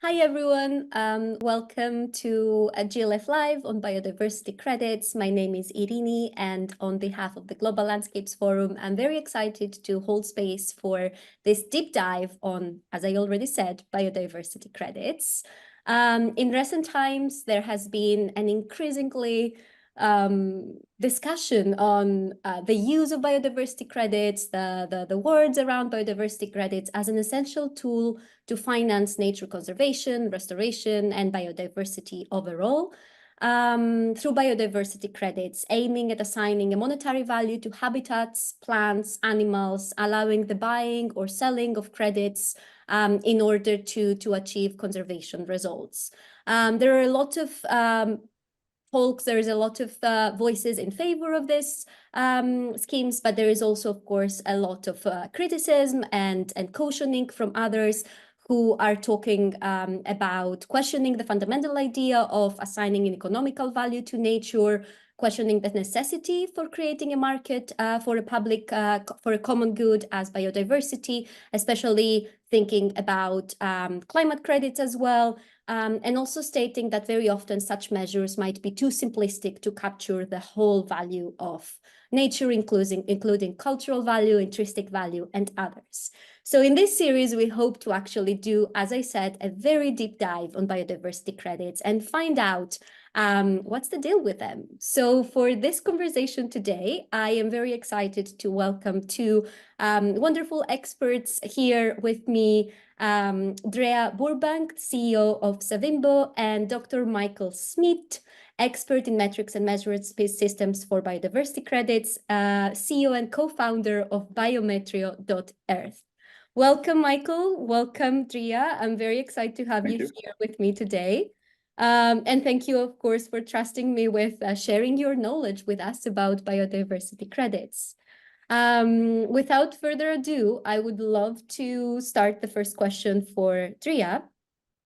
Hi, everyone. Welcome to a GLF Live on biodiversity credits. My name is Irini, and on behalf of the Global Landscapes Forum, I'm very excited to hold space for this deep dive on, as I already said, biodiversity credits. In recent times, there has been an increasingly discussion on the use of biodiversity credits, the words around biodiversity credits as an essential tool to finance nature conservation, restoration, and biodiversity overall. Through biodiversity credits, aiming at assigning a monetary value to habitats, plants, animals, allowing the buying or selling of credits in order to achieve conservation results. There are a lot of talks, there is a lot of voices in favor of this schemes, but there is also, of course, a lot of criticism and cautioning from others who are talking about questioning the fundamental idea of assigning an economical value to nature, questioning the necessity for creating a market for a public, for a common good as biodiversity, especially thinking about climate credits as well, and also stating that very often such measures might be too simplistic to capture the whole value of nature, including cultural value, intrinsic value, and others. So in this series, we hope to actually do, as I said, a very deep dive on biodiversity credits and find out what's the deal with them. So for this conversation today, I am very excited to welcome two wonderful experts here with me, Drea Burbank, CEO of Savimbo, and Dr. Michael Schmidt, expert in metrics and measurement systems for biodiversity credits, CEO and co-founder of Biometrio.earth. Welcome, Michael. Welcome, Drea. I'm very excited to have you here with me today. And thank you, of course, for trusting me with sharing your knowledge with us about biodiversity credits. Without further ado, I would love to start the first question for Drea.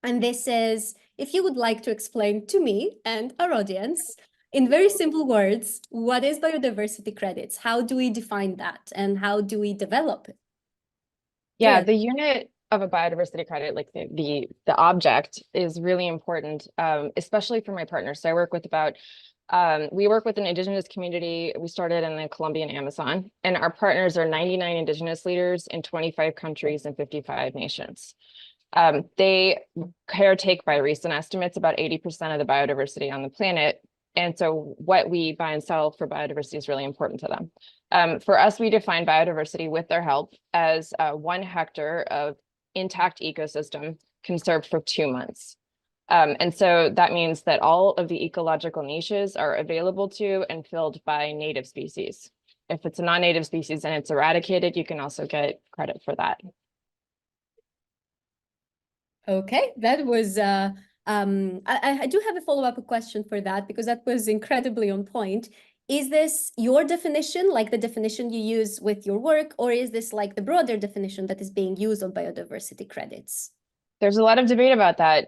And this is, if you would like to explain to me and our audience, in very simple words, what is biodiversity credits? How do we define that? And how do we develop it? Yeah, the unit of a biodiversity credit, like the object, is really important, especially for my partner. So I work with we work with an indigenous community. We started in the Colombian Amazon, and our partners are 99 indigenous leaders in 25 countries and 55 nations. They caretake, by recent estimates, about 80% of the biodiversity on the planet. And so what we buy and sell for biodiversity is really important to them. For us, we define biodiversity with their help as 1 hectare of intact ecosystem conserved for 2 months. And so that means that all of the ecological niches are available to and filled by native species. If it's a non-native species and it's eradicated, you can also get credit for that. Okay, that was, I do have a follow-up question for that, because that was incredibly on point. Is this your definition, like the definition you use with your work, or is this like the broader definition that is being used on biodiversity credits? There's a lot of debate about that.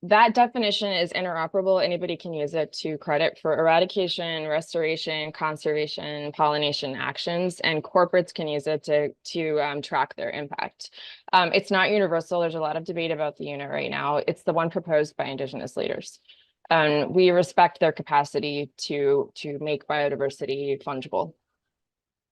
That definition is interoperable. Anybody can use it to credit for eradication, restoration, conservation, pollination actions, and corporates can use it to track their impact. It's not universal. There's a lot of debate about the unit right now. It's the one proposed by indigenous leaders. We respect their capacity to make biodiversity fungible.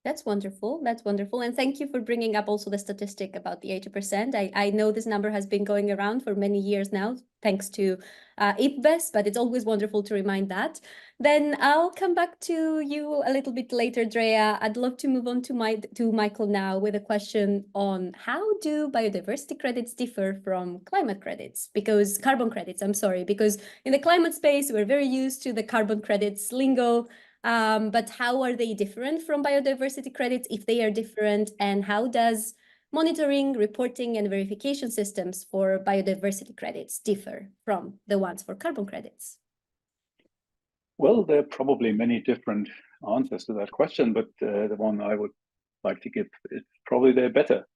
That's wonderful. That's wonderful. And thank you for bringing up also the statistic about the 80%. I know this number has been going around for many years now, thanks to IPBES, but it's always wonderful to remind that. Then I'll come back to you a little bit later, Drea. I'd love to move on to Michael now with a question on how do biodiversity credits differ from climate credits? Because carbon credits, I'm sorry, because in the climate space, we're very used to the carbon credits lingo. But how are they different from biodiversity credits, if they are different, and how does monitoring, reporting, and verification systems for biodiversity credits differ from the ones for carbon credits? Well, there are probably many different answers to that question, but the one I would like to give is probably they're better.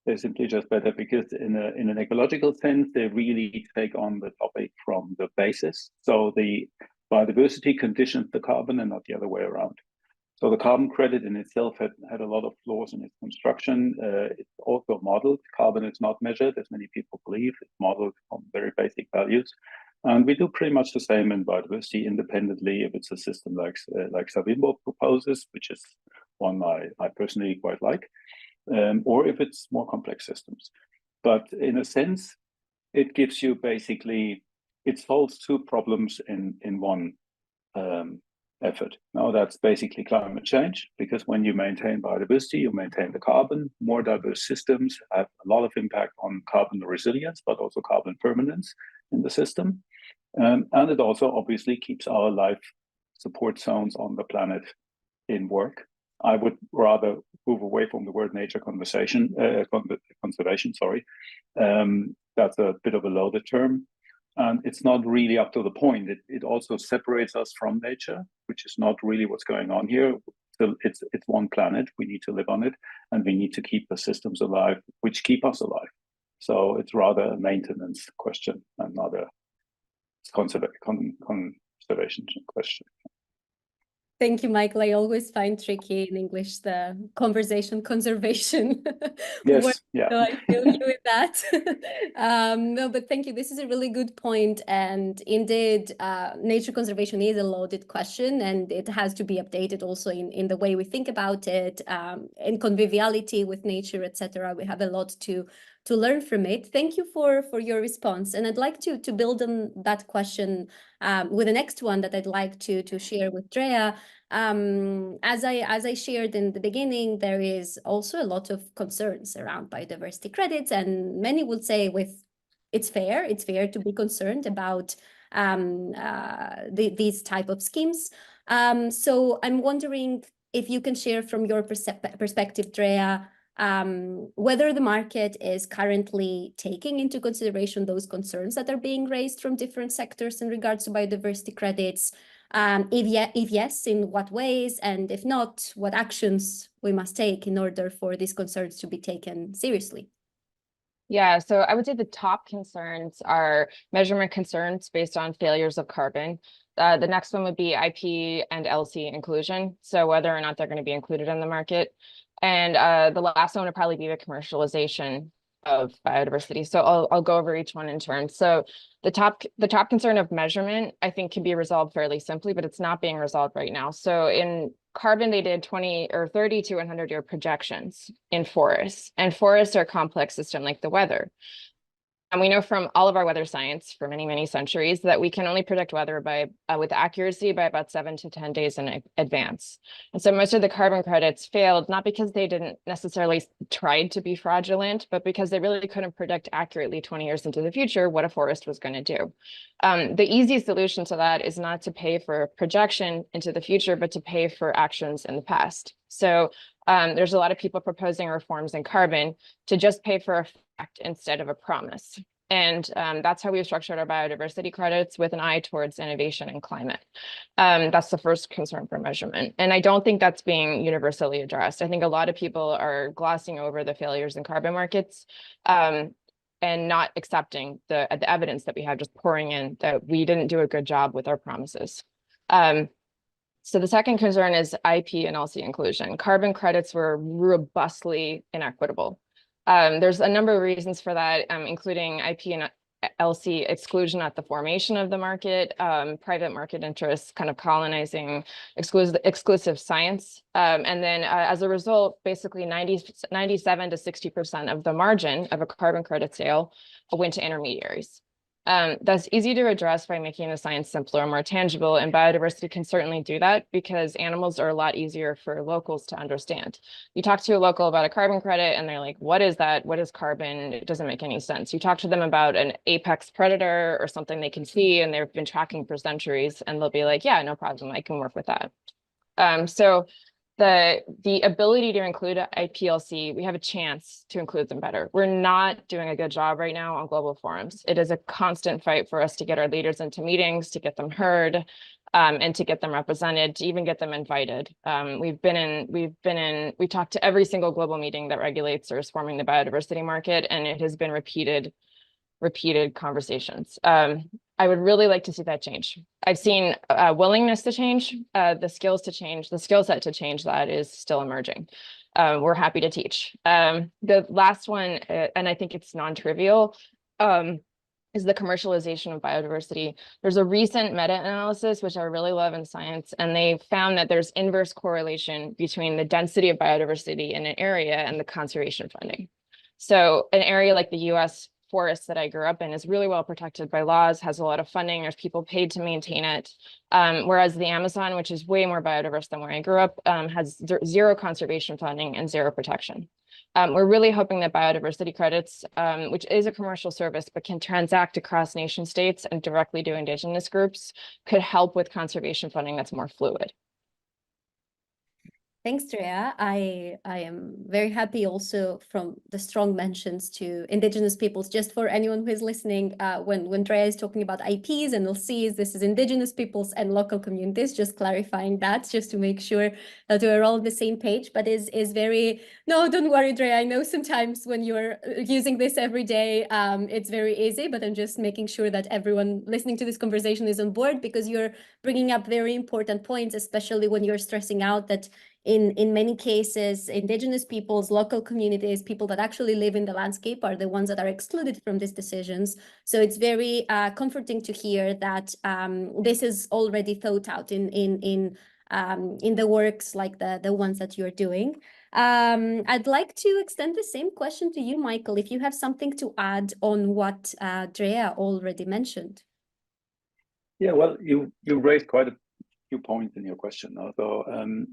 They're simply just better because in an ecological sense, they really take on the topic from the basis. So the biodiversity conditions the carbon and not the other way around. So the carbon credit in itself had a lot of flaws in its construction. It's also modeled. Carbon is not measured, as many people believe. It's modeled on very basic values. And we do pretty much the same in biodiversity independently if it's a system like Savimbo proposes, which is one I personally quite like, or if it's more complex systems. But in a sense, it gives you basically, it solves two problems in one effort. Now that's basically climate change, because when you maintain biodiversity, you maintain the carbon. More diverse systems have a lot of impact on carbon resilience, but also carbon permanence in the system. And it also obviously keeps our life support zones on the planet in work. I would rather move away from the word nature conservation. Sorry, that's a bit of a loaded term. And it's not really up to the point. It also separates us from nature, which is not really what's going on here. So it's one planet. We need to live on it, and we need to keep the systems alive, which keep us alive. So it's rather a maintenance question and not a conservation question. Thank you, Michael. I always find tricky in English the conversation conservation. Yes, yeah. So I feel you with that. No, but thank you. This is a really good point. And indeed, nature conservation is a loaded question, and it has to be updated also in the way we think about it, in conviviality with nature, etc. We have a lot to learn from it. Thank you for your response. And I'd like to build on that question with the next one that I'd like to share with Drea. As I shared in the beginning, there is also a lot of concerns around biodiversity credits, and many would say it's fair to be concerned about these type of schemes. So I'm wondering if you can share from your perspective, Drea, whether the market is currently taking into consideration those concerns that are being raised from different sectors in regards to biodiversity credits. If yes, in what ways? And if not, what actions we must take in order for these concerns to be taken seriously? Yeah, so I would say the top concerns are measurement concerns based on failures of carbon. The next one would be IP and LC inclusion, so whether or not they're going to be included in the market. And the last one would probably be the commercialization of biodiversity. So I'll go over each one in turn. So the top concern of measurement, I think, can be resolved fairly simply, but it's not being resolved right now. So in carbon, they did 20 or 30 to 100-year projections in forests, and forests are a complex system like the weather. And we know from all of our weather science for many, many centuries that we can only predict weather with accuracy by about 7 to 10 days in advance. And so most of the carbon credits failed, not because they didn't necessarily try to be fraudulent, but because they really couldn't predict accurately 20 years into the future what a forest was going to do. The easy solution to that is not to pay for projection into the future, but to pay for actions in the past. So there's a lot of people proposing reforms in carbon to just pay for a fact instead of a promise. And that's how we've structured our biodiversity credits, with an eye towards innovation and climate. That's the first concern for measurement. And I don't think that's being universally addressed. I think a lot of people are glossing over the failures in carbon markets and not accepting the evidence that we have, just pouring in that we didn't do a good job with our promises. So the second concern is IP and LC inclusion. Carbon credits were robustly inequitable. There's a number of reasons for that, including IP and LC exclusion at the formation of the market, private market interests kind of colonizing exclusive science. And then as a result, basically 97 to 60% of the margin of a carbon credit sale went to intermediaries. That's easy to address by making the science simpler and more tangible, and biodiversity can certainly do that because animals are a lot easier for locals to understand. You talk to a local about a carbon credit and they're like, what is that? What is carbon? It doesn't make any sense. You talk to them about an apex predator or something they can see and they've been tracking for centuries, and they'll be like, yeah, no problem, I can work with that. So the ability to include IPLC, we have a chance to include them better. We're not doing a good job right now on global forums. It is a constant fight for us to get our leaders into meetings, to get them heard, and to get them represented, to even get them invited. We talked to every single global meeting that regulates or is forming the biodiversity market, and it has been repeated conversations. I would really like to see that change. I've seen willingness to change, the skills to change, the skill set to change that is still emerging. We're happy to teach. The last one, and I think it's non-trivial, is the commercialization of biodiversity. There's a recent meta-analysis, which I really love in science, and they found that there's inverse correlation between the density of biodiversity in an area and the conservation funding. So an area like the US forest that I grew up in is really well protected by laws, has a lot of funding, there's people paid to maintain it. Whereas the Amazon, which is way more biodiverse than where I grew up, has zero conservation funding and zero protection. We're really hoping that biodiversity credits, which is a commercial service, but can transact across nation states and directly to indigenous groups, could help with conservation funding that's more fluid. Thanks, Drea. I am very happy also from the strong mentions to indigenous peoples. Just for anyone who is listening, when Drea is talking about IPs and LCs, this is indigenous peoples and local communities, just clarifying that, just to make sure that we're all on the same page, but is very, no, don't worry, Drea. I know sometimes when you're using this every day, it's very easy, but I'm just making sure that everyone listening to this conversation is on board, because you're bringing up very important points, especially when you're stressing out that in many cases, indigenous peoples, local communities, people that actually live in the landscape are the ones that are excluded from these decisions. So it's very comforting to hear that this is already thought out in the works like the ones that you're doing. I'd like to extend the same question to you, Michael, if you have something to add on what Drea already mentioned. Yeah, well, you raised quite a few points in your question. Although,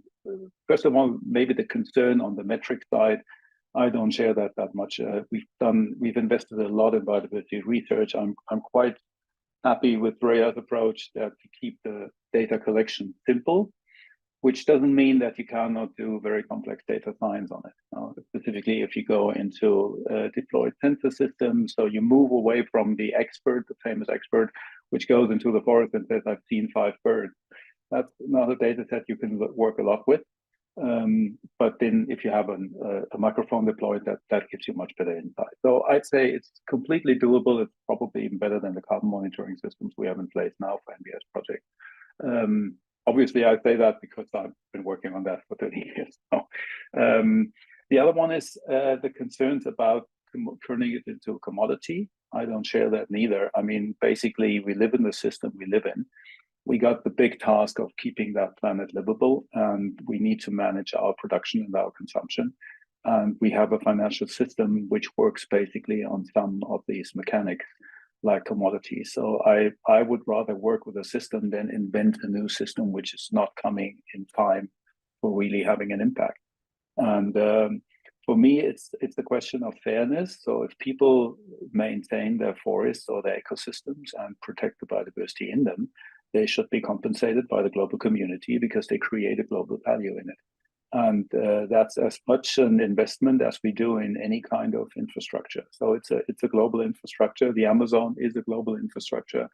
first of all, maybe the concern on the metric side, I don't share that much. We've invested a lot in biodiversity research. I'm quite happy with Drea's approach that to keep the data collection simple, which doesn't mean that you cannot do very complex data science on it. Specifically, if you go into deployed sensor systems, so you move away from the expert, the famous expert, which goes into the forest and says, I've seen 5 birds. That's not a data set you can work a lot with. But then if you have a microphone deployed, that gives you much better insight. So I'd say it's completely doable. It's probably even better than the carbon monitoring systems we have in place now for NBS projects. Obviously, I say that because I've been working on that for 30 years now. The other one is the concerns about turning it into a commodity. I don't share that neither. I mean, basically, we live in the system we live in. We got the big task of keeping that planet livable, and we need to manage our production and our consumption. And we have a financial system which works basically on some of these mechanics like commodities. So I would rather work with a system than invent a new system which is not coming in time for really having an impact. And for me, it's the question of fairness. So if people maintain their forests or their ecosystems and protect the biodiversity in them, they should be compensated by the global community because they create a global value in it. And that's as much an investment as we do in any kind of infrastructure. So it's a global infrastructure. The Amazon is a global infrastructure.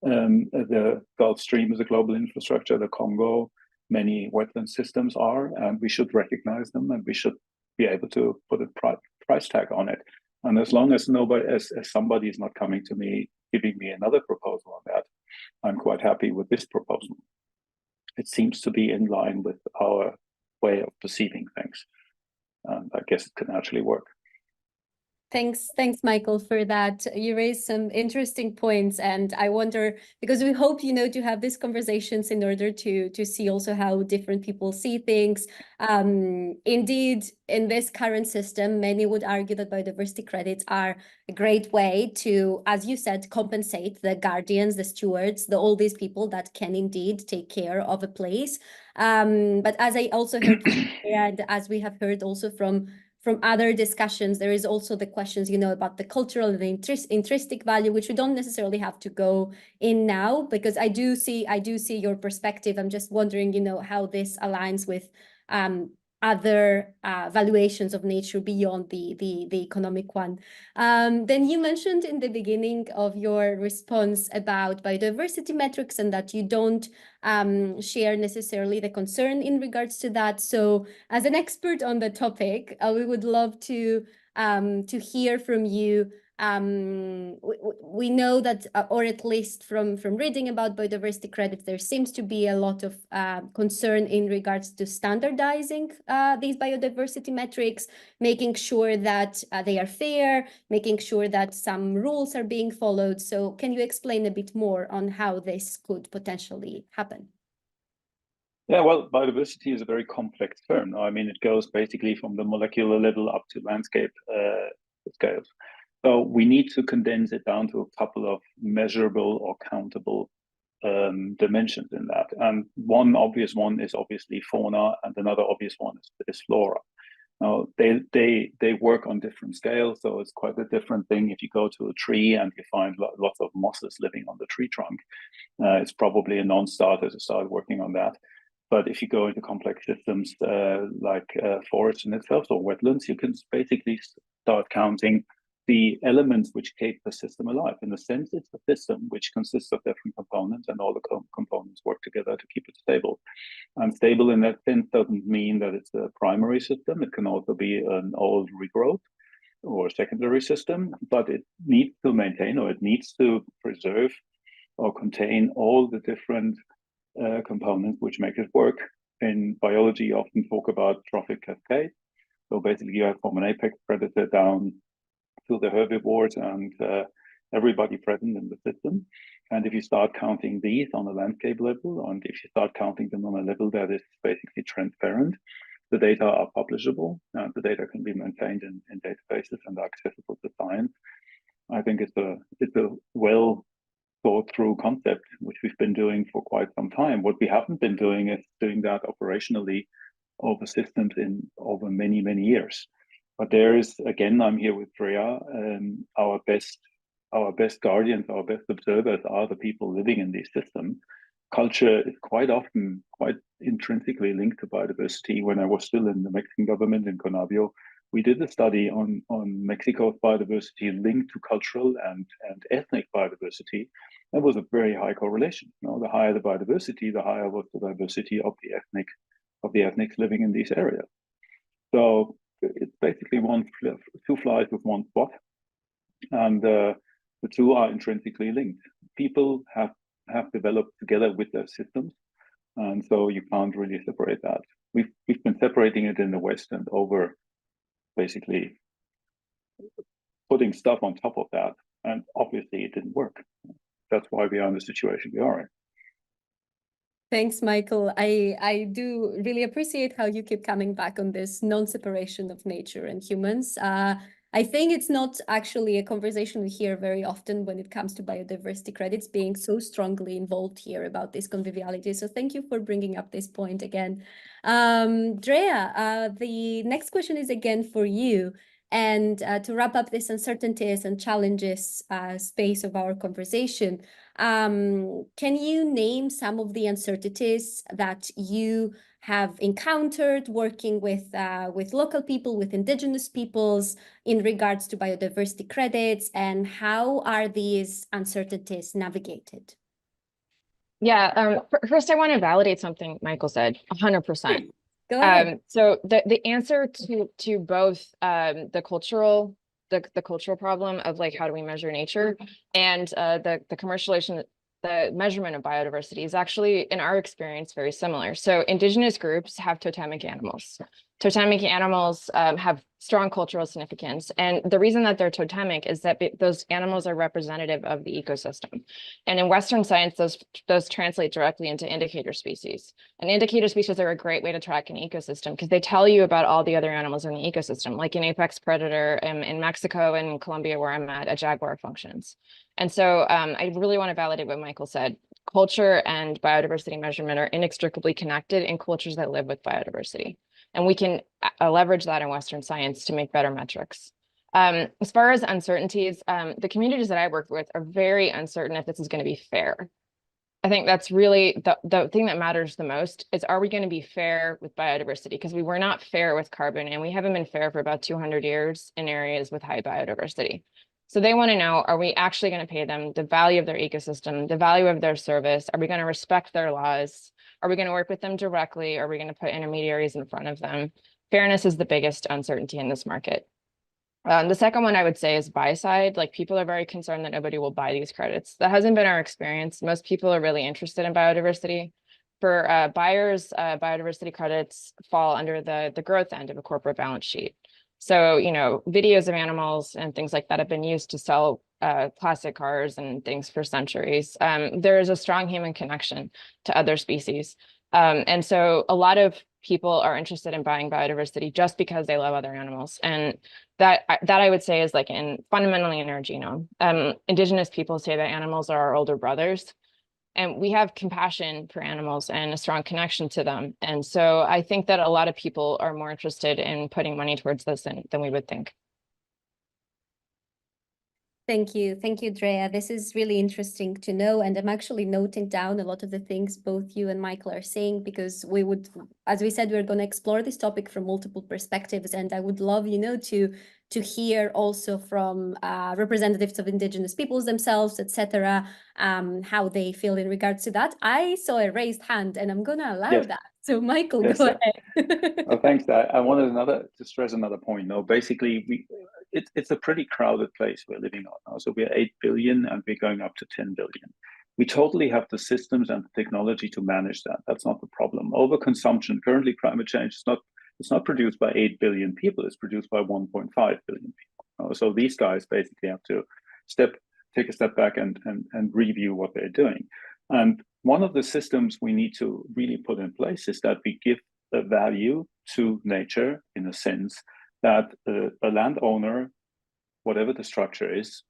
The Gulf Stream is a global infrastructure. The Congo, many wetland systems are, and we should recognize them, and we should be able to put a price tag on it. And as long as somebody is not coming to me, giving me another proposal on that, I'm quite happy with this proposal. It seems to be in line with our way of perceiving things. And I guess it can actually work. Thanks, Michael, for that. You raised some interesting points, and I wonder, because we hope, to have these conversations in order to see also how different people see things. Indeed, in this current system, many would argue that biodiversity credits are a great way to, as you said, compensate the guardians, the stewards, all these people that can indeed take care of a place. But as I also heard, and as we have heard also from other discussions, there is also the questions, about the cultural and the intrinsic value, which we don't necessarily have to go in now, because I do see your perspective. I'm just wondering, how this aligns with other valuations of nature beyond the economic one. Then you mentioned in the beginning of your response about biodiversity metrics and that you don't share necessarily the concern in regards to that. So as an expert on the topic, we would love to to hear from you. We know that, or at least from reading about biodiversity credits, there seems to be a lot of concern in regards to standardizing these biodiversity metrics, making sure that they are fair, making sure that some rules are being followed. So can you explain a bit more on how this could potentially happen? Yeah, well, biodiversity is a very complex term. I mean, it goes basically from the molecular level up to landscape scales. So we need to condense it down to a couple of measurable or countable dimensions in that. And one obvious one is obviously fauna, and another obvious one is flora. Now, they work on different scales, so it's quite a different thing if you go to a tree and you find lots of mosses living on the tree trunk. It's probably a non-starter to start working on that. But if you go into complex systems like forests in itself or wetlands, you can basically start counting the elements which keep the system alive. In a sense, it's a system which consists of different components, and all the components work together to keep it stable. And stable in that sense doesn't mean that it's a primary system. It can also be an old regrowth or a secondary system, but it needs to maintain, or it needs to preserve or contain all the different components which make it work. In biology, you often talk about trophic cascade. So basically, you have from an apex predator down to the herbivores and everybody present in the system. And if you start counting these on a landscape level, and if you start counting them on a level that is basically transparent, the data are publishable, and the data can be maintained in databases and are accessible to science. I think it's a well thought through concept, which we've been doing for quite some time. What we haven't been doing is doing that operationally over systems over many, many years. But there is, again, I'm here with Drea, our best guardians, our best observers are the people living in these systems. Culture is quite often quite intrinsically linked to biodiversity. When I was still in the Mexican government in Conavio, we did a study on Mexico's biodiversity linked to cultural and ethnic biodiversity. There was a very high correlation. You know, the higher the biodiversity, the higher was the diversity of the ethnics living in these areas. So it's basically two flies with one spot, and the two are intrinsically linked. People have developed together with their systems, and so you can't really separate that. We've been separating it in the West and over basically putting stuff on top of that, and obviously it didn't work. That's why we are in the situation we are in. Thanks, Michael. I do really appreciate how you keep coming back on this non-separation of nature and humans. I think it's not actually a conversation we hear very often when it comes to biodiversity credits being so strongly involved here about this conviviality. So thank you for bringing up this point again. Drea, the next question is again for you. And to wrap up this uncertainties and challenges space of our conversation, can you name some of the uncertainties that you have encountered working with local people, with indigenous peoples in regards to biodiversity credits, and how are these uncertainties navigated? Yeah, first I want to validate something Michael said, 100%. Go ahead. So the answer to both the cultural problem of like how do we measure nature and the commercialization, the measurement of biodiversity is actually, in our experience, very similar. So indigenous groups have totemic animals. Totemic animals have strong cultural significance. And the reason that they're totemic is that those animals are representative of the ecosystem. And in Western science, those translate directly into indicator species. And indicator species are a great way to track an ecosystem because they tell you about all the other animals in the ecosystem, like an apex predator in Mexico and Colombia, where I'm at, a jaguar functions. And so I really want to validate what Michael said. Culture and biodiversity measurement are inextricably connected in cultures that live with biodiversity. And we can leverage that in Western science to make better metrics. As far as uncertainties, the communities that I work with are very uncertain if this is going to be fair. I think that's really the thing that matters the most is, are we going to be fair with biodiversity? Because we were not fair with carbon, and we haven't been fair for about 200 years in areas with high biodiversity. So they want to know, are we actually going to pay them the value of their ecosystem, the value of their service? Are we going to respect their laws? Are we going to work with them directly? Are we going to put intermediaries in front of them? Fairness is the biggest uncertainty in this market. The second one I would say is buy side. Like people are very concerned that nobody will buy these credits. That hasn't been our experience. Most people are really interested in biodiversity. For buyers, biodiversity credits fall under the growth end of a corporate balance sheet. So, you know, videos of animals and things like that have been used to sell classic cars and things for centuries. There is a strong human connection to other species. And so a lot of people are interested in buying biodiversity just because they love other animals. And that I would say is like fundamentally in our genome. Indigenous people say that animals are our older brothers, and we have compassion for animals and a strong connection to them. And so I think that a lot of people are more interested in putting money towards this than we would think. Thank you, Drea. This is really interesting to know, and I'm actually noting down a lot of the things both you and Michael are saying, because we would, as we said, we're going to explore this topic from multiple perspectives, and I would love, you know, to hear also from representatives of Indigenous peoples themselves, etc., how they feel in regards to that. I saw a raised hand, and I'm going to allow that. So, Michael, go ahead. Oh, thanks. I wanted to stress another point. No, basically, it's a pretty crowded place we're living on now. So we're 8 billion and we're going up to 10 billion. We totally have the systems and the technology to manage that. That's not the problem. Overconsumption, currently climate change is it's not produced by 8 billion people, it's produced by 1.5 billion people. So these guys basically have to take a step back and review what they're doing. And one of the systems we need to really put in place is that we give the value to nature in a sense that a landowner, whatever the structure is,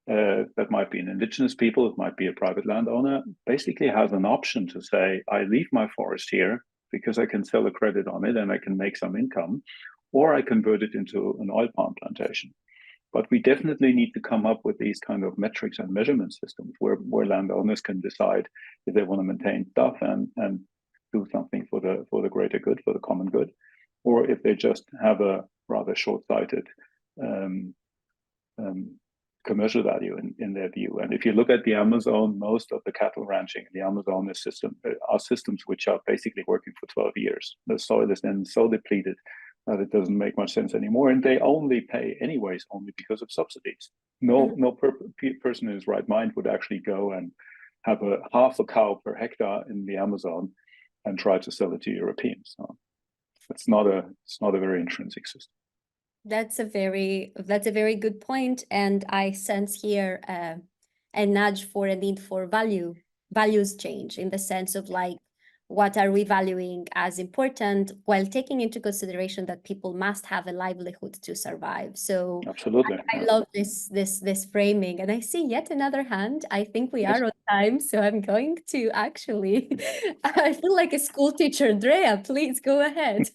that might be an indigenous people, it might be a private landowner, basically has an option to say, I leave my forest here because I can sell a credit on it and I can make some income, or I convert it into an oil palm plantation. But we definitely need to come up with these kind of metrics and measurement systems where landowners can decide if they want to maintain stuff and do something for the greater good, for the common good, or if they just have a rather short-sighted commercial value in their view. And if you look at the Amazon, most of the cattle ranching in the Amazon are systems which are basically working for 12 years. The soil is then so depleted that it doesn't make much sense anymore, and they only pay anyways only because of subsidies. No person in his right mind would actually go and have half a cow per hectare in the Amazon and try to sell it to Europeans. So it's not a very intrinsic system. That's a very good point, and I sense here a nudge for a need for values change, in the sense of like, what are we valuing as important, while taking into consideration that people must have a livelihood to survive. So absolutely, I love this framing, and I see yet another hand. I think we are on time, so I'm going to actually. I feel like a school teacher. Drea, please go ahead.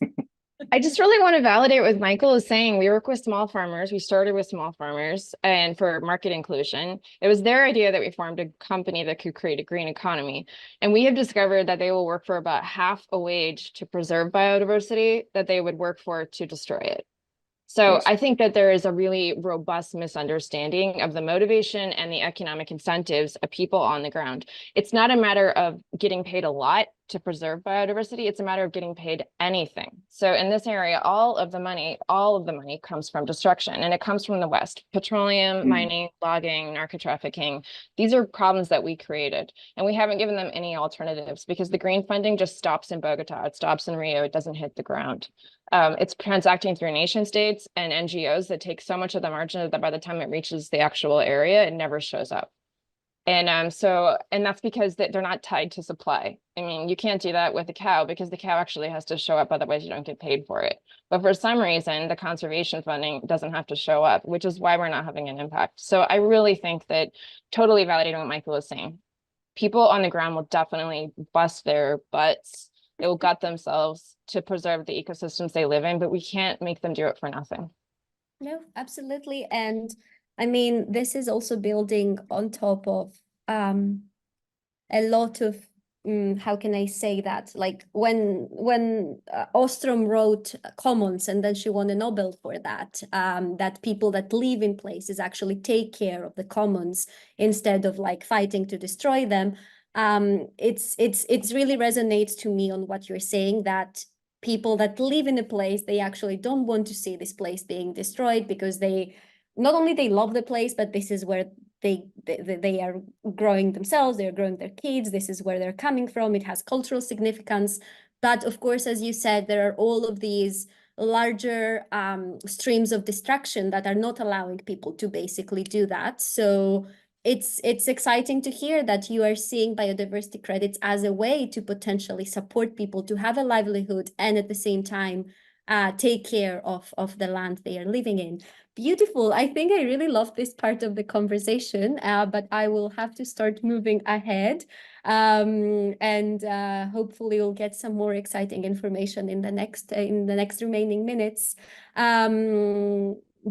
I just really want to validate what Michael is saying. We work with small farmers. We started with small farmers, and for market inclusion, it was their idea that we formed a company that could create a green economy. And we have discovered that they will work for about half a wage to preserve biodiversity that they would work for to destroy it. So I think that there is a really robust misunderstanding of the motivation and the economic incentives of people on the ground. It's not a matter of getting paid a lot to preserve biodiversity. It's a matter of getting paid anything. So in this area, all of the money comes from destruction, and it comes from the West. Petroleum, mining, logging, narco trafficking. These are problems that we created, and we haven't given them any alternatives, because the green funding just stops in Bogota. It stops in Rio. It doesn't hit the ground. It's transacting through nation states and NGOs that take so much of the margin that by the time it reaches the actual area, it never shows up. And that's because they're not tied to supply. I mean, you can't do that with a cow, because the cow actually has to show up, otherwise you don't get paid for it. But for some reason, the conservation funding doesn't have to show up, which is why we're not having an impact. So I really think that, totally validating what Michael is saying, people on the ground will definitely bust their butts. They will gut themselves to preserve the ecosystems they live in, but we can't make them do it for nothing. No, absolutely. And I mean, this is also building on top of a lot of, how can I say that? Like when Ostrom wrote Commons, and then she won a Nobel for that, that people that live in places actually take care of the commons instead of like fighting to destroy them. It's really resonates to me on what you're saying, that people that live in a place, they actually don't want to see this place being destroyed because they, not only they love the place, but this is where they are growing themselves, they're growing their kids, this is where they're coming from, it has cultural significance. But of course, as you said, there are all of these larger streams of distraction that are not allowing people to basically do that. So it's exciting to hear that you are seeing biodiversity credits as a way to potentially support people to have a livelihood and at the same time take care of the land they are living in. Beautiful. I think I really love this part of the conversation, but I will have to start moving ahead. And hopefully we'll get some more exciting information in the next remaining minutes.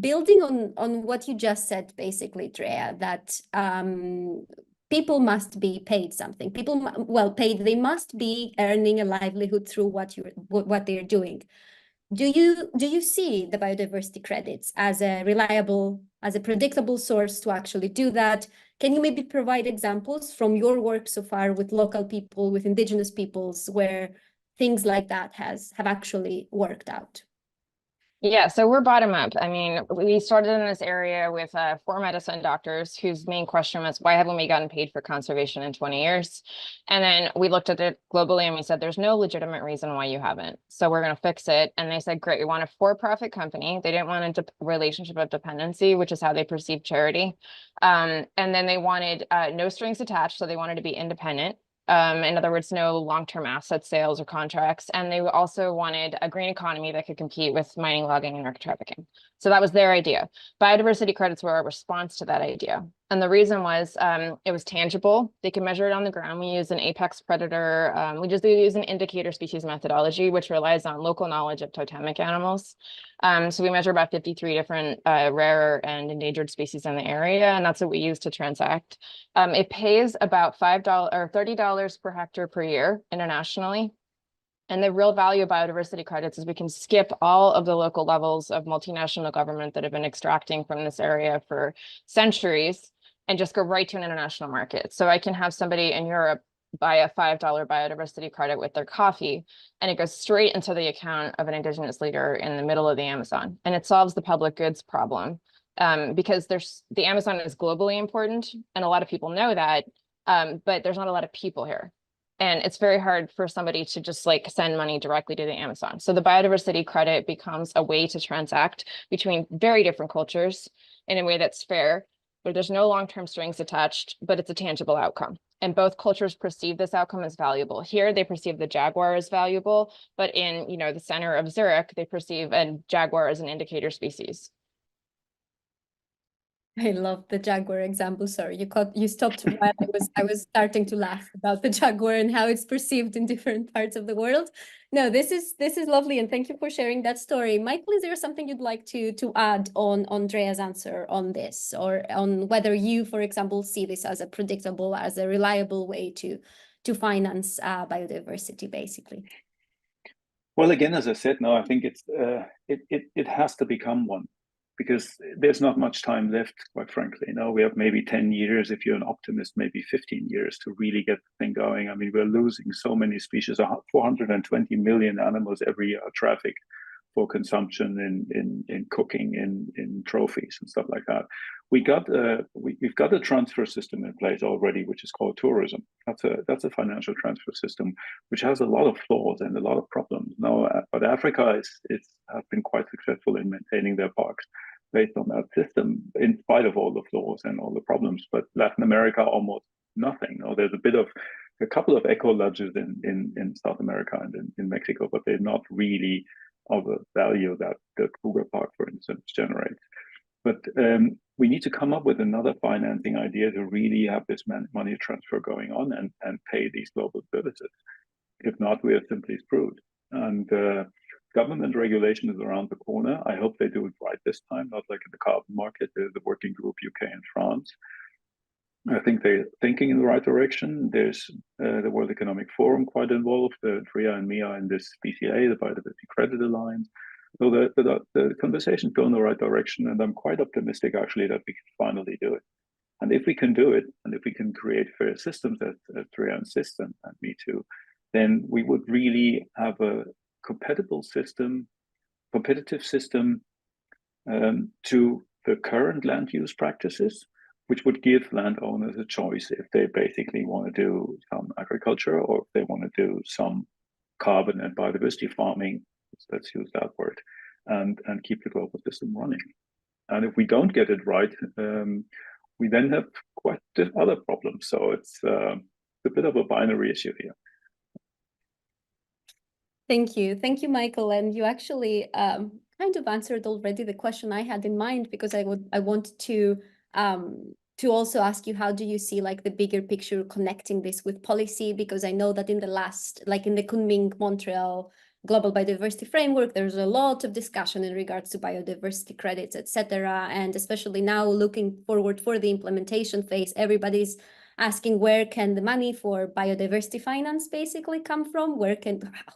Building on what you just said, basically, Drea, that people must be paid something. People, well, paid. They must be earning a livelihood through what they're doing. Do you see the biodiversity credits as a reliable, as a predictable source to actually do that? Can you maybe provide examples from your work so far with local people, with indigenous peoples, where things like that have actually worked out? Yeah, so we're bottom up. I mean, we started in this area with 4 medicine doctors whose main question was, why haven't we gotten paid for conservation in 20 years? And then we looked at it globally and we said, there's no legitimate reason why you haven't. So we're going to fix it. And they said, great, we want a for-profit company. They didn't want a relationship of dependency, which is how they perceive charity. And then they wanted no strings attached. So they wanted to be independent. In other words, no long-term asset sales or contracts. And they also wanted a green economy that could compete with mining, logging, and narco trafficking. So that was their idea. Biodiversity credits were a response to that idea. And the reason was it was tangible. They could measure it on the ground. We use an apex predator. We use an indicator species methodology, which relies on local knowledge of totemic animals. So we measure about 53 different rare and endangered species in the area, and that's what we use to transact. It pays about $5 or $30 per hectare per year internationally. And the real value of biodiversity credits is we can skip all of the local levels of multinational government that have been extracting from this area for centuries and just go right to an international market. So I can have somebody in Europe buy a $5 biodiversity credit with their coffee, and it goes straight into the account of an indigenous leader in the middle of the Amazon. And it solves the public goods problem because the Amazon is globally important, and a lot of people know that, but there's not a lot of people here. And it's very hard for somebody to just like send money directly to the Amazon. So the biodiversity credit becomes a way to transact between very different cultures in a way that's fair, where there's no long-term strings attached, but it's a tangible outcome. And both cultures perceive this outcome as valuable. Here, they perceive the jaguar as valuable, but in the center of Zurich, they perceive a jaguar as an indicator species. I love the jaguar example. Sorry, you stopped while I was starting to laugh about the jaguar and how it's perceived in different parts of the world. No, this is lovely, and thank you for sharing that story. Michael, is there something you'd like to add on Drea's answer on this, or on whether you, for example, see this as a predictable, as a reliable way to finance biodiversity, basically? Well, again, as I said, no, I think it has to become one, because there's not much time left, quite frankly. We have maybe 10 years, if you're an optimist, maybe 15 years to really get the thing going. I mean, we're losing so many species, 420 million animals every year are trafficked for consumption in cooking, in trophies and stuff like that. We've got a transfer system in place already, which is called tourism. That's a financial transfer system, which has a lot of flaws and a lot of problems. But Africa has been quite successful in maintaining their parks based on that system, in spite of all the flaws and all the problems. But Latin America, almost nothing. There's a couple of eco lodges in South America and in Mexico, but they're not really of a value that the Kruger Park, for instance, generates. But we need to come up with another financing idea to really have this money transfer going on and pay these global services. If not, we are simply screwed. And government regulation is around the corner. I hope they do it right this time, not like in the carbon market. There's the working group UK and France. I think they're thinking in the right direction. There's the World Economic Forum quite involved. Drea and me are in this BCA, the Biodiversity Credit Alliance. So the conversations go in the right direction, and I'm quite optimistic actually that we can finally do it. And if we can do it, and if we can create fair systems, as Drea insists, and me too, then we would really have a competitive system to the current land use practices, which would give landowners a choice if they basically want to do some agriculture or if they want to do some carbon and biodiversity farming, let's use that word, and keep the global system running. And if we don't get it right, we then have quite other problems. So it's a bit of a binary issue here. Thank you, Michael. And you actually kind of answered already the question I had in mind, because I wanted to also ask you, how do you see like the bigger picture connecting this with policy? Because I know that in the last, like in the Kunming-Montreal Global Biodiversity Framework, there's a lot of discussion in regards to biodiversity credits, etc. And especially now, looking forward for the implementation phase, everybody's asking where can the money for biodiversity finance basically come from?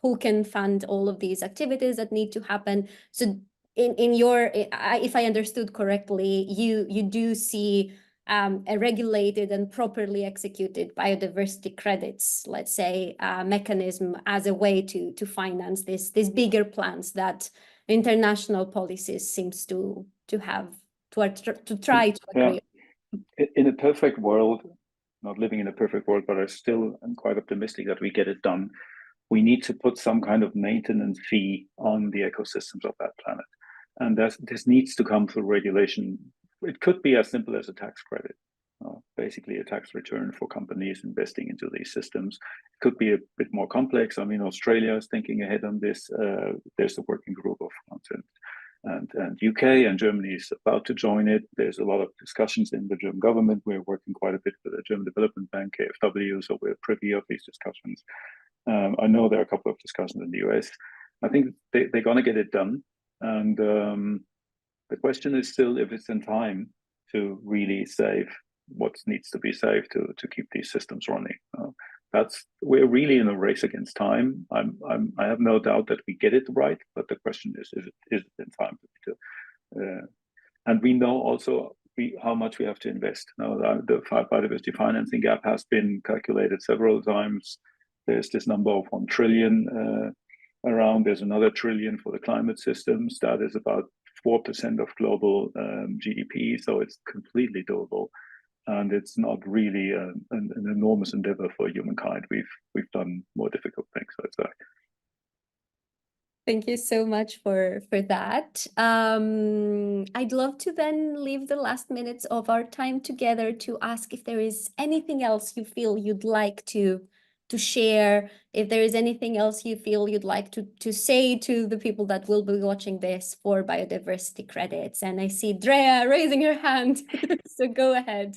Who can fund all of these activities that need to happen? So in your, if I understood correctly, you do see a regulated and properly executed biodiversity credits, let's say, mechanism as a way to finance these bigger plans that international policies seems to have to try to agree. Yeah. In a perfect world, not living in a perfect world, but I still am quite optimistic that we get it done. We need to put some kind of maintenance fee on the ecosystems of that planet. And this needs to come through regulation. It could be as simple as a tax credit, basically a tax return for companies investing into these systems. It could be a bit more complex. I mean, Australia is thinking ahead on this. There's a working group of France and UK, and Germany is about to join it. There's a lot of discussions in the German government. We're working quite a bit with the German Development Bank, KfW, so we're privy of these discussions. I know there are a couple of discussions in the US. I think they're going to get it done. And the question is still if it's in time to really save what needs to be saved to keep these systems running. We're really in a race against time. I have no doubt that we get it right, but the question is it in time to and we know also how much we have to invest. Now, the biodiversity financing gap has been calculated several times. There's this number of 1 trillion around. There's another trillion for the climate systems. That is about 4% of global GDP. So it's completely doable. And it's not really an enormous endeavor for humankind. We've done more difficult things, I'd say. Thank you so much for that. I'd love to then leave the last minutes of our time together to ask if there is anything else you feel you'd like to share, if there is anything else you feel you'd like to say to the people that will be watching this for biodiversity credits. And I see Drea raising her hand, so go ahead.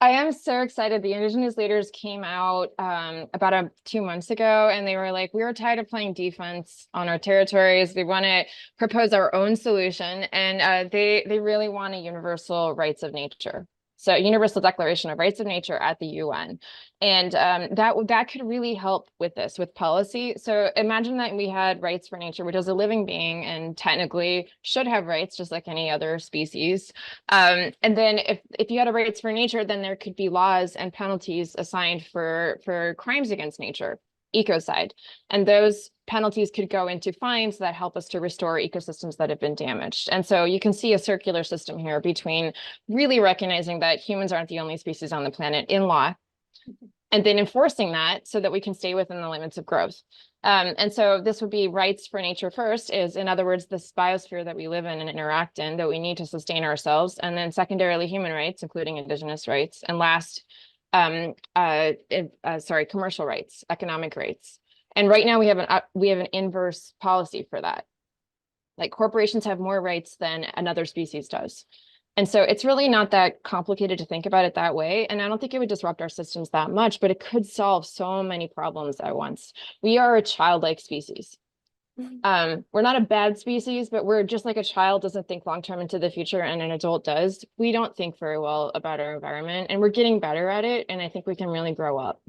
I am so excited. The Indigenous leaders came out about 2 months ago, and they were like, we are tired of playing defense on our territories. We want to propose our own solution. And they really want a universal rights of nature. So Universal Declaration of Rights of Nature at the UN. And that could really help with this, with policy. So imagine that we had rights for nature, which is a living being and technically should have rights just like any other species. And then if you had a rights for nature, then there could be laws and penalties assigned for crimes against nature, ecocide. And those penalties could go into fines that help us to restore ecosystems that have been damaged. And so you can see a circular system here between really recognizing that humans aren't the only species on the planet in law, and then enforcing that so that we can stay within the limits of growth. And so this would be rights for nature first, is in other words, this biosphere that we live in and interact in that we need to sustain ourselves. And then secondarily, human rights, including indigenous rights. And last, commercial rights, economic rights. And right now we have an inverse policy for that. Like corporations have more rights than another species does. And so it's really not that complicated to think about it that way. And I don't think it would disrupt our systems that much, but it could solve so many problems at once. We are a childlike species. We're not a bad species, but we're just like a child doesn't think long-term into the future and an adult does. We don't think very well about our environment, and we're getting better at it. And I think we can really grow up.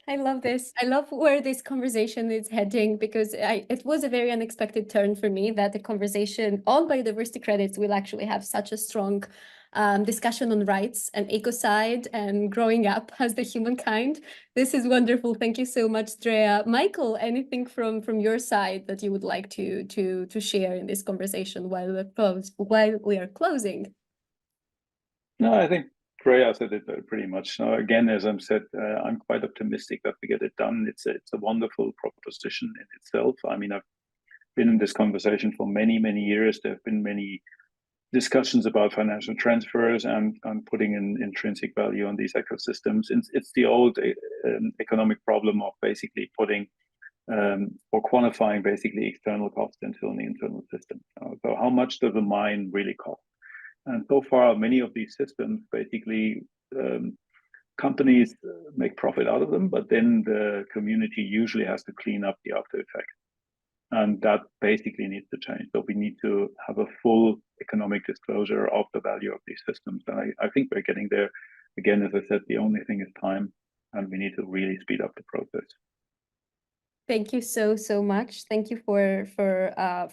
I love this. I love where this conversation is heading because it was a very unexpected turn for me that the conversation on biodiversity credits will actually have such a strong discussion on rights and ecocide and growing up as the humankind. This is wonderful. Thank you so much, Drea. Michael, anything from your side that you would like to share in this conversation while we are closing? No, I think Drea said it pretty much. Now, again, as I said, I'm quite optimistic that we get it done. It's a wonderful proposition in itself. I mean, I've been in this conversation for many, many years. There have been many discussions about financial transfers and putting in intrinsic value on these ecosystems. It's the old economic problem of basically putting or quantifying basically external costs into an internal system. So how much does a mine really cost? And so far, many of these systems, basically, companies make profit out of them, but then the community usually has to clean up the after effects. And that basically needs to change. So we need to have a full economic disclosure of the value of these systems. And I think we're getting there. Again, as I said, the only thing is time, and we need to really speed up the process. Thank you so much. Thank you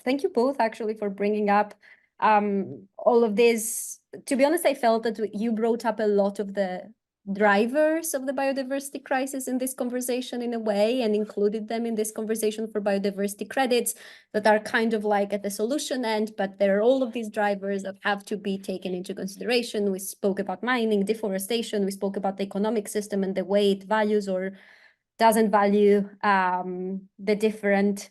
thank you both actually for bringing up all of this. To be honest, I felt that you brought up a lot of the drivers of the biodiversity crisis in this conversation in a way and included them in this conversation for biodiversity credits that are kind of like at the solution end, but there are all of these drivers that have to be taken into consideration. We spoke about mining, deforestation, we spoke about the economic system and the way it values or doesn't value the different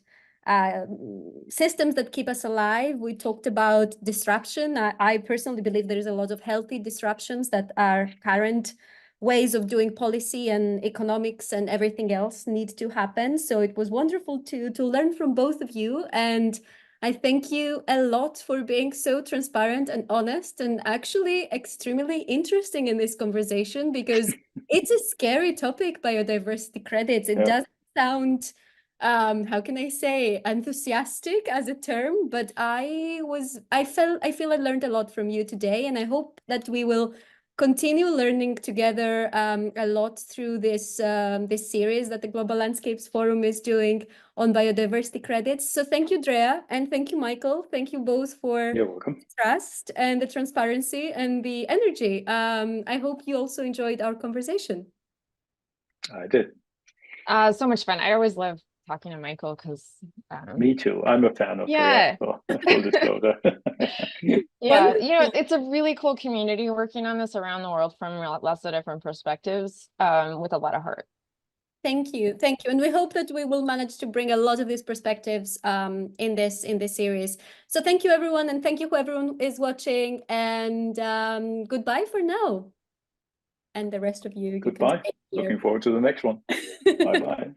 systems that keep us alive. We talked about disruption. I personally believe there is a lot of healthy disruptions that our current ways of doing policy and economics and everything else need to happen. So it was wonderful to learn from both of you. And I thank you a lot for being so transparent and honest and actually extremely interesting in this conversation because it's a scary topic, biodiversity credits. It doesn't sound, how can I say, enthusiastic as a term, but I feel I learned a lot from you today, and I hope that we will continue learning together a lot through this this series that the Global Landscapes Forum is doing on biodiversity credits. So thank you, Drea, and thank you, Michael. Thank you both for You're welcome. the trust and the transparency and the energy. I hope you also enjoyed our conversation. I did. So much fun. I always love talking to Michael because me too. I'm a fan of Drea, so full disclosure. Yeah, you know, it's a really cool community working on this around the world from lots of different perspectives with a lot of heart. Thank you. And we hope that we will manage to bring a lot of these perspectives in this series. So thank you, everyone, and thank you who everyone is watching, and goodbye for now. And the rest of you, Goodbye. Looking forward to the next one. Bye-bye.